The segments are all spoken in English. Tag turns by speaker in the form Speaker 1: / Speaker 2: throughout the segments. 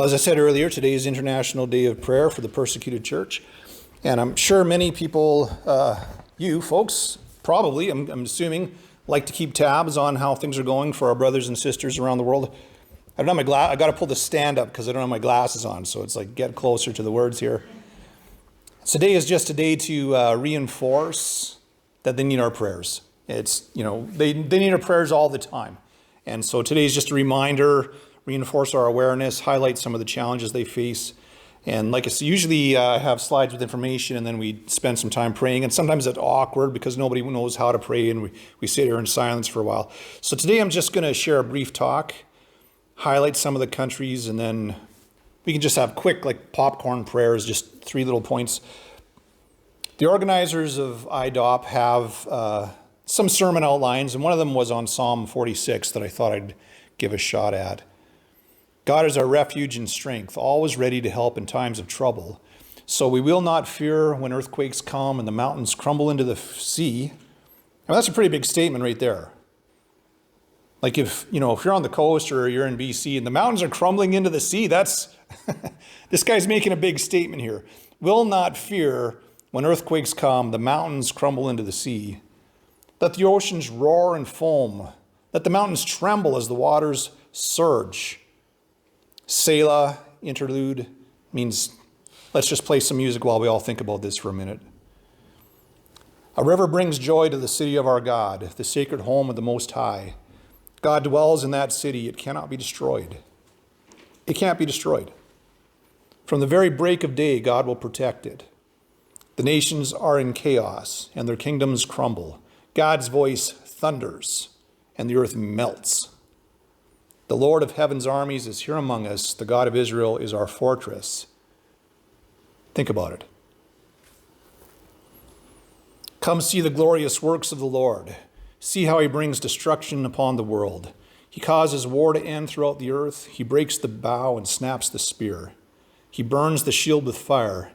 Speaker 1: Well, as I said earlier, today is International Day of Prayer for the Persecuted Church. And I'm sure many people, you folks, probably, I'm assuming, like to keep tabs on how things are going for our brothers and sisters around the world. I don't have my I got to pull the stand up because I don't have my glasses on, so it's like get closer to the words here. Today is just a day to reinforce that they need our prayers. It's, they need our prayers all the time. And so today is just a reminder, reinforce our awareness, highlight some of the challenges they face. And like I said, usually I have slides with information and then we spend some time praying. And sometimes it's awkward because nobody knows how to pray and we sit here in silence for a while. So today I'm just going to share a brief talk, highlight some of the countries, and then we can just have quick like popcorn prayers, just 3 little points. The organizers of IDOP have some sermon outlines, and one of them was on Psalm 46 that I thought I'd give a shot at. God is our refuge and strength, always ready to help in times of trouble. So we will not fear when earthquakes come and the mountains crumble into the sea. Now that's a pretty big statement right there. Like if you're on the coast or you're in BC and the mountains are crumbling into the sea, that's this guy's making a big statement here. Will not fear when earthquakes come, the mountains crumble into the sea. Let the oceans roar and foam. Let the mountains tremble as the waters surge. Selah, interlude, means let's just play some music while we all think about this for a minute. A river brings joy to the city of our God, the sacred home of the Most High. God dwells in that city. It cannot be destroyed. It can't be destroyed. From the very break of day, God will protect it. The nations are in chaos and their kingdoms crumble. God's voice thunders and the earth melts. The Lord of heaven's armies is here among us. The God of Israel is our fortress. Think about it. Come see the glorious works of the Lord. See how he brings destruction upon the world. He causes war to end throughout the earth. He breaks the bow and snaps the spear. He burns the shield with fire.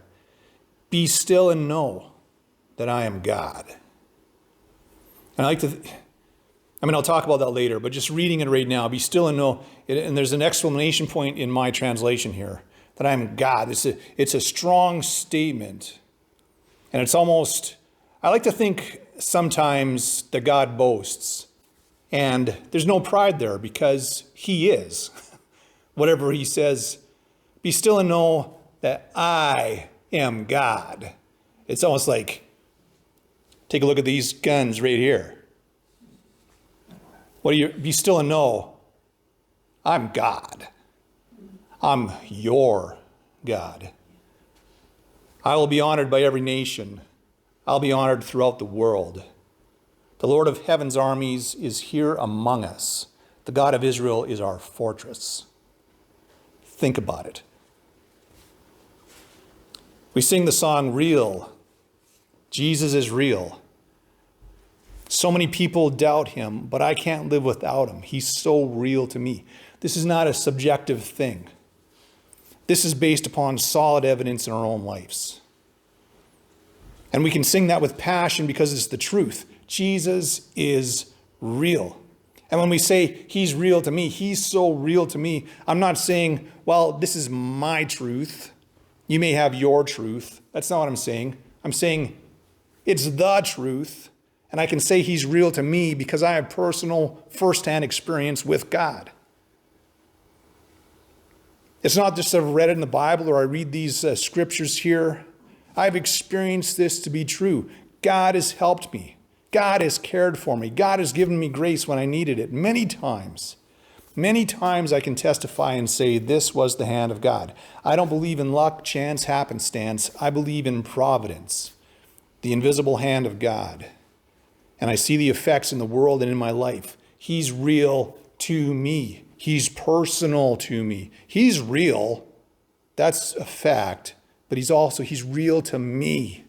Speaker 1: Be still and know that I am God. And I'll talk about that later, but just reading it right now, be still and know, and there's an exclamation point in my translation here, that I am God. It's a strong statement. And it's almost, I like to think sometimes that God boasts. And there's no pride there because he is. Whatever he says, be still and know that I am God. It's almost like, take a look at these guns right here. Be still and know, I'm God. I'm your God. I will be honored by every nation. I'll be honored throughout the world. The Lord of heaven's armies is here among us. The God of Israel is our fortress. Think about it. We sing the song, Real. Jesus is real. So many people doubt him, but I can't live without him. He's so real to me. This is not a subjective thing. This is based upon solid evidence in our own lives. And we can sing that with passion because it's the truth. Jesus is real. And when we say he's real to me, he's so real to me, I'm not saying, well, this is my truth. You may have your truth. That's not what I'm saying. I'm saying it's the truth. And I can say he's real to me because I have personal, firsthand experience with God. It's not just I've read it in the Bible or I read these scriptures here. I've experienced this to be true. God has helped me. God has cared for me. God has given me grace when I needed it many times. Many times I can testify and say this was the hand of God. I don't believe in luck, chance, happenstance. I believe in providence, the invisible hand of God. And I see the effects in the world and in my life. He's real to me. He's personal to me. He's real. That's a fact. But he's real to me.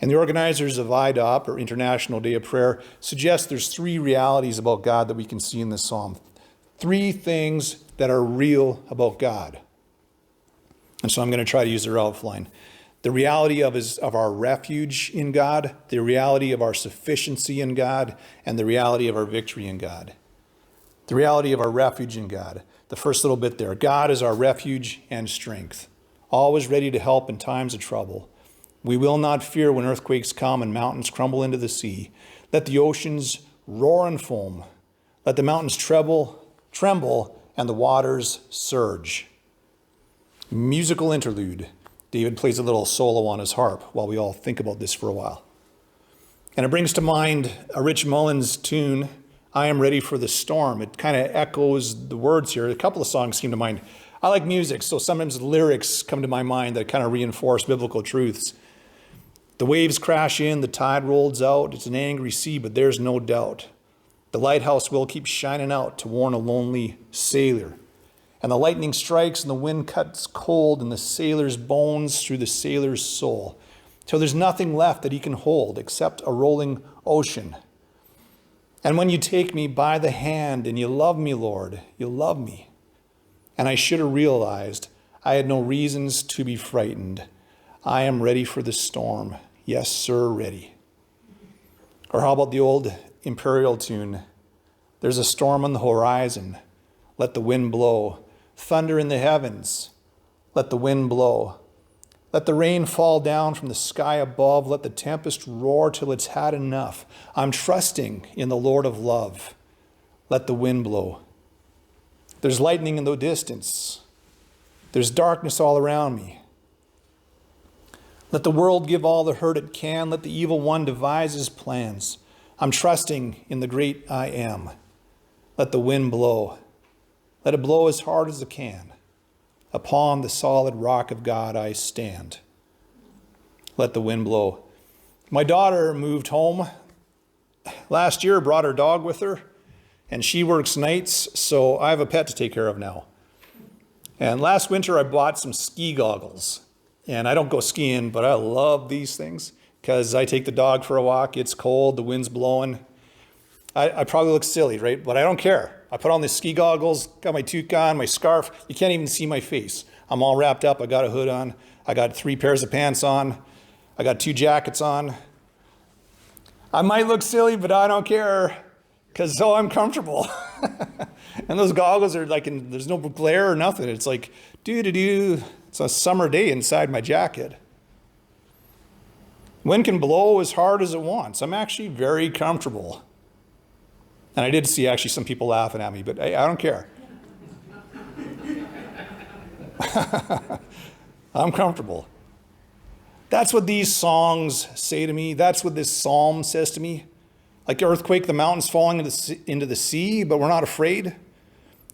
Speaker 1: And the organizers of IDOP, or International Day of Prayer, suggest there's 3 realities about God that we can see in this psalm. 3 things that are real about God. And so I'm going to try to use their outline. The reality of our refuge in God, the reality of our sufficiency in God, and the reality of our victory in God. The reality of our refuge in God. The first little bit there. God is our refuge and strength, always ready to help in times of trouble. We will not fear when earthquakes come and mountains crumble into the sea. Let the oceans roar and foam. Let the mountains tremble, and the waters surge. Musical interlude. David plays a little solo on his harp while we all think about this for a while. And it brings to mind a Rich Mullins tune, I Am Ready for the Storm. It kind of echoes the words here. A couple of songs came to mind. I like music, so sometimes the lyrics come to my mind that kind of reinforce biblical truths. The waves crash in, the tide rolls out. It's an angry sea, but there's no doubt. The lighthouse will keep shining out to warn a lonely sailor. And the lightning strikes and the wind cuts cold in the sailor's bones through the sailor's soul, till there's nothing left that he can hold except a rolling ocean. And when you take me by the hand and you love me, Lord, you love me. And I should have realized I had no reasons to be frightened. I am ready for the storm. Yes, sir, ready. Or how about the old Imperial tune? There's a storm on the horizon. Let the wind blow. Thunder in the heavens. Let the wind blow. Let the rain fall down from the sky above. Let the tempest roar till it's had enough. I'm trusting in the Lord of love. Let the wind blow. There's lightning in the distance. There's darkness all around me. Let the world give all the hurt it can. Let the evil one devise his plans. I'm trusting in the great I am. Let the wind blow. Let it blow as hard as it can. Upon the solid rock of God I stand. Let the wind blow. My daughter moved home last year, brought her dog with her, and she works nights, so I have a pet to take care of now. And last winter I bought some ski goggles. And I don't go skiing, but I love these things because I take the dog for a walk. It's cold, the wind's blowing. I probably look silly, right? But I don't care. I put on the ski goggles, got my toque on, my scarf. You can't even see my face. I'm all wrapped up. I got a hood on. I got 3 pairs of pants on. I got 2 jackets on. I might look silly, but I don't care because so I'm comfortable. And those goggles are like, there's no glare or nothing. It's like, doo-doo-doo. It's a summer day inside my jacket. Wind can blow as hard as it wants. I'm actually very comfortable. And I did see actually some people laughing at me, but I don't care. I'm comfortable. That's what these songs say to me. That's what this psalm says to me. Like earthquake, the mountains falling into the sea, but we're not afraid.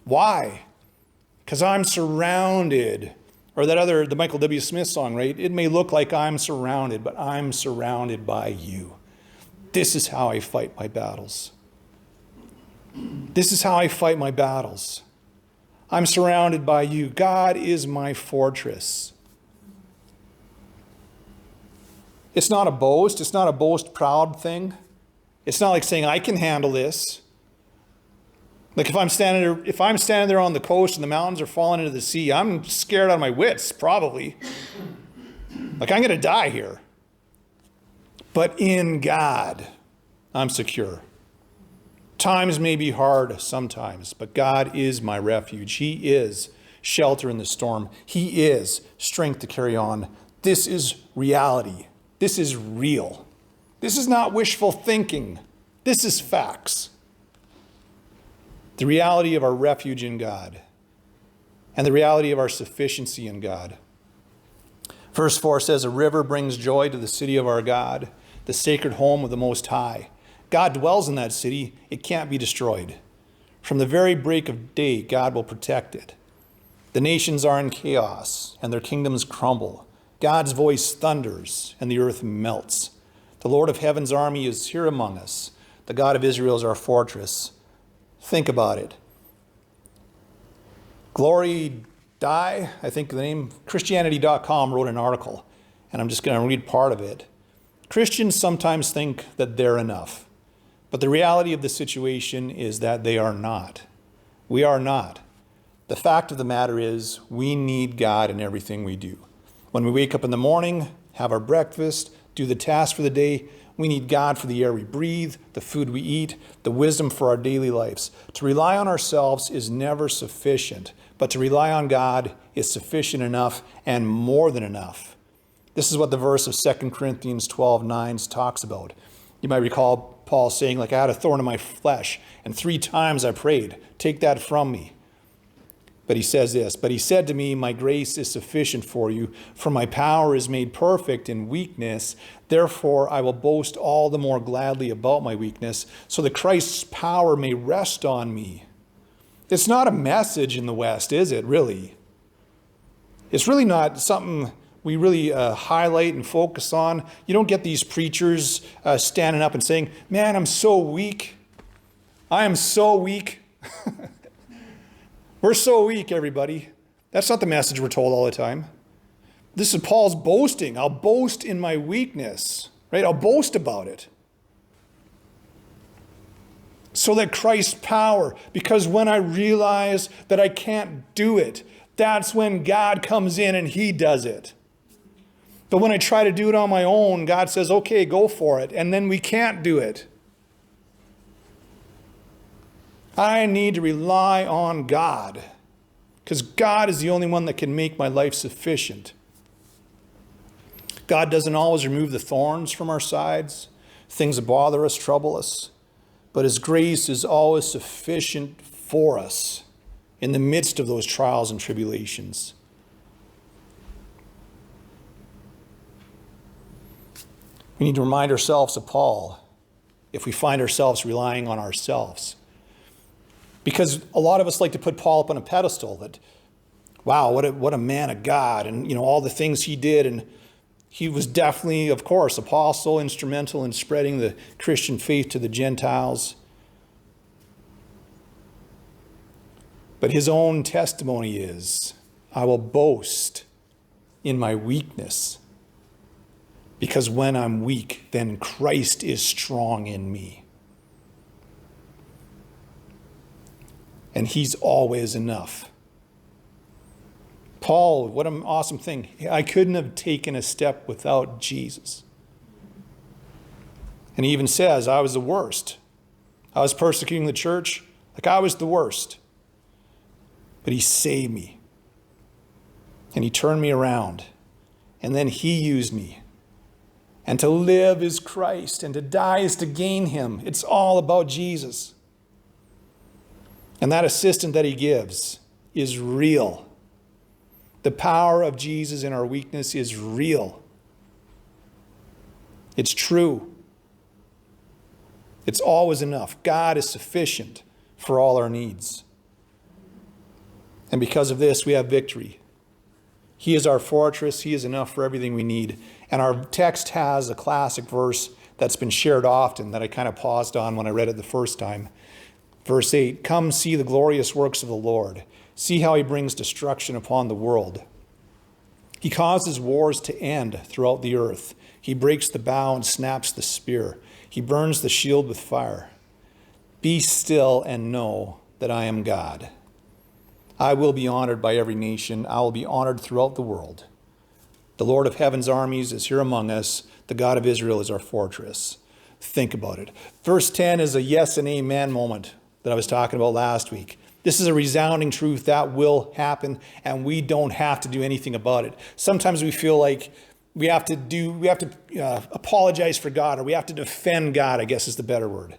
Speaker 1: Why? Because I'm surrounded. Or the Michael W. Smith song, right? It may look like I'm surrounded, but I'm surrounded by you. This is how I fight my battles. This is how I fight my battles. I'm surrounded by you. God is my fortress. It's not a boast. It's not a boast proud thing. It's not like saying I can handle this. Like if I'm standing there on the coast and the mountains are falling into the sea, I'm scared out of my wits, probably. Like I'm going to die here. But in God, I'm secure. Times may be hard sometimes, but God is my refuge. He is shelter in the storm. He is strength to carry on. This is reality. This is real. This is not wishful thinking. This is facts. The reality of our refuge in God and the reality of our sufficiency in God. Verse 4 says, a river brings joy to the city of our God, the sacred home of the Most High. God dwells in that city. It can't be destroyed. From the very break of day, God will protect it. The nations are in chaos and their kingdoms crumble. God's voice thunders and the earth melts. The Lord of heaven's army is here among us. The God of Israel is our fortress. Think about it. Glory Die, I think the name, Christianity.com wrote an article, and I'm just going to read part of it. Christians sometimes think that they're enough, but the reality of the situation is that they are not. We are not. The fact of the matter is we need God in everything we do. When we wake up in the morning, have our breakfast, do the task for the day, We need God for the air we breathe, the food we eat, the wisdom for our daily lives. To rely on ourselves is never sufficient, but to rely on God is sufficient enough and more than enough. This is what the verse of 2 Corinthians 12:9 talks about. You might recall Paul saying, like, I had a thorn in my flesh, and 3 times I prayed, take that from me. But he says this, but he said to me, my grace is sufficient for you, for my power is made perfect in weakness. Therefore, I will boast all the more gladly about my weakness, so that Christ's power may rest on me. It's not a message in the West, is it, really? It's really not something we really highlight and focus on. You don't get these preachers standing up and saying, man, I'm so weak. I am so weak. We're so weak, everybody. That's not the message we're told all the time. This is Paul's boasting. I'll boast in my weakness, right? I'll boast about it. So that Christ's power, because when I realize that I can't do it, that's when God comes in and he does it. But when I try to do it on my own, God says, okay, go for it. And then we can't do it. I need to rely on God, because God is the only one that can make my life sufficient. God doesn't always remove the thorns from our sides, things that bother us, trouble us, but his grace is always sufficient for us in the midst of those trials and tribulations. We need to remind ourselves of Paul if we find ourselves relying on ourselves. Because a lot of us like to put Paul up on a pedestal that, wow, what a man of God, and all the things he did, and he was definitely, of course, apostle, instrumental in spreading the Christian faith to the Gentiles. But his own testimony is, I will boast in my weakness, because when I'm weak, then Christ is strong in me. And he's always enough. Paul, what an awesome thing. I couldn't have taken a step without Jesus. And he even says, I was the worst. I was persecuting the church. Like I was the worst. But he saved me. And he turned me around. And then he used me. And to live is Christ, and to die is to gain him. It's all about Jesus. And that assistance that he gives is real. The power of Jesus in our weakness is real. It's true. It's always enough. God is sufficient for all our needs. And because of this, we have victory. He is our fortress. He is enough for everything we need. And our text has a classic verse that's been shared often that I kind of paused on when I read it the first time. Verse 8, come see the glorious works of the Lord. See how he brings destruction upon the world. He causes wars to end throughout the earth. He breaks the bow and snaps the spear. He burns the shield with fire. Be still and know that I am God. I will be honored by every nation. I will be honored throughout the world. The Lord of heaven's armies is here among us. The God of Israel is our fortress. Think about it. Verse 10 is a yes and amen moment that I was talking about last week. This is a resounding truth that will happen, and we don't have to do anything about it. Sometimes we feel like we have to apologize for God, or we have to defend God, I guess is the better word.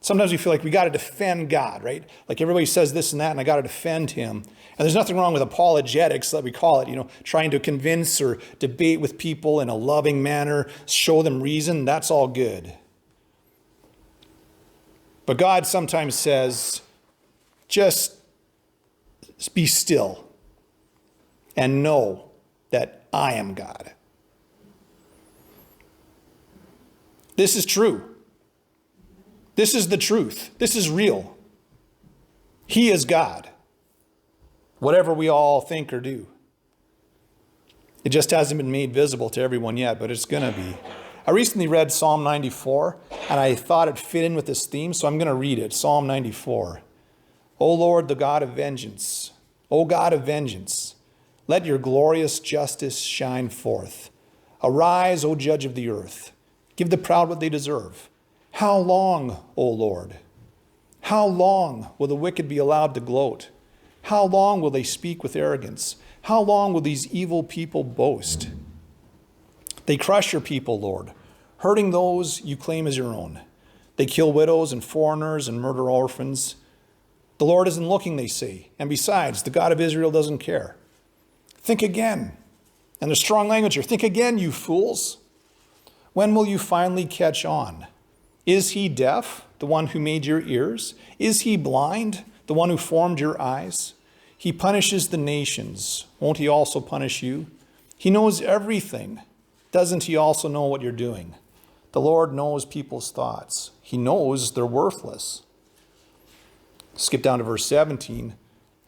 Speaker 1: Sometimes we feel like we got to defend God, right? Like everybody says this and that, and I got to defend him. And there's nothing wrong with apologetics, that we call it, trying to convince or debate with people in a loving manner, show them reason. That's all good. But God sometimes says, just be still and know that I am God. This is true. This is the truth. This is real. He is God. Whatever we all think or do. It just hasn't been made visible to everyone yet, but it's going to be. I recently read Psalm 94, and I thought it fit in with this theme, so I'm going to read it. Psalm 94. O Lord, the God of vengeance, O God of vengeance, let your glorious justice shine forth. Arise, O judge of the earth. Give the proud what they deserve. How long, O Lord? How long will the wicked be allowed to gloat? How long will they speak with arrogance? How long will these evil people boast? They crush your people, Lord, hurting those you claim as your own. They kill widows and foreigners and murder orphans. The Lord isn't looking, they say. And besides, the God of Israel doesn't care. Think again. And there's strong language here. Think again, you fools. When will you finally catch on? Is he deaf, the one who made your ears? Is he blind, the one who formed your eyes? He punishes the nations. Won't he also punish you? He knows everything. Doesn't he also know what you're doing? The Lord knows people's thoughts. He knows they're worthless. Skip down to verse 17.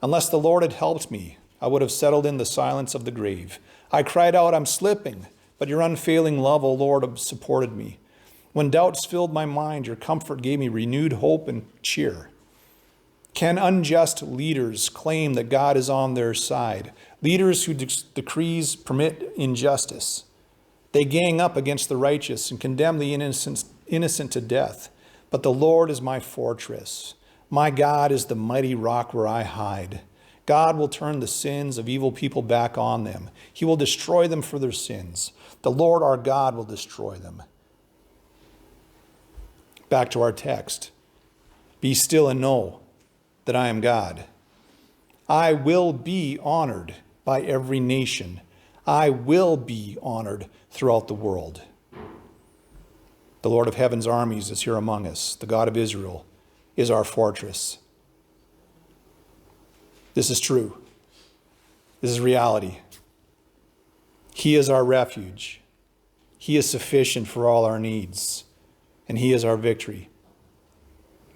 Speaker 1: Unless the Lord had helped me, I would have settled in the silence of the grave. I cried out, I'm slipping, but your unfailing love, O Lord, supported me. When doubts filled my mind, your comfort gave me renewed hope and cheer. Can unjust leaders claim that God is on their side? Leaders who decrees permit injustice. They gang up against the righteous and condemn the innocent to death. But the Lord is my fortress. My God is the mighty rock where I hide. God will turn the sins of evil people back on them. He will destroy them for their sins. The Lord our God will destroy them. Back to our text. Be still and know that I am God. I will be honored by every nation. I will be honored throughout the world. The Lord of heaven's armies is here among us. The God of Israel is our fortress. This is true. This is reality. He is our refuge. He is sufficient for all our needs, and he is our victory.